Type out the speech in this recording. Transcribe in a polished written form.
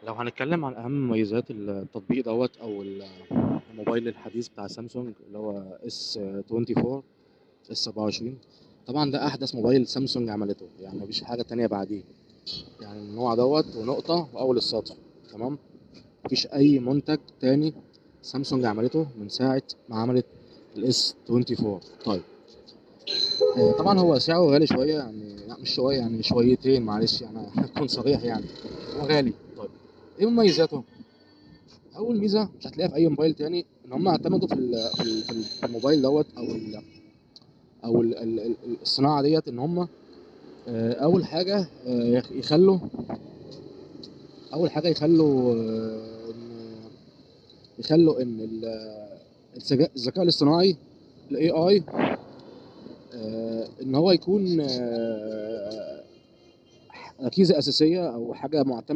لو هنتكلم عن أهم مميزات التطبيق دوت أو الموبايل الحديث بتاع سامسونج اللي هو اس 24 اس 24. طبعا ده أحدث موبايل سامسونج عملته، يعني مفيش حاجة تانية بعديه. يعني النوع دوت ونقطة وأول السطر. تمام. مفيش أي منتج تاني سامسونج عملته من ساعة ما عملت الاس 24. طيب. طبعا هو سعره غالي شوية، يعني لا مش شوية، يعني شويتين، معلش يعني هكون صريح يعني. هو غالي. طيب. ايه مميزاته؟ اول ميزه مش هتلاقيها في اي موبايل تاني، ان هم اعتمدوا في الموبايل دوت الصناعه ديت، ان هم اول حاجه يخلوا اول حاجه يخلوا يخلوا ان الذكاء الاصطناعي الاي اي ان هو يكون ركيزه اساسيه او حاجه معتمده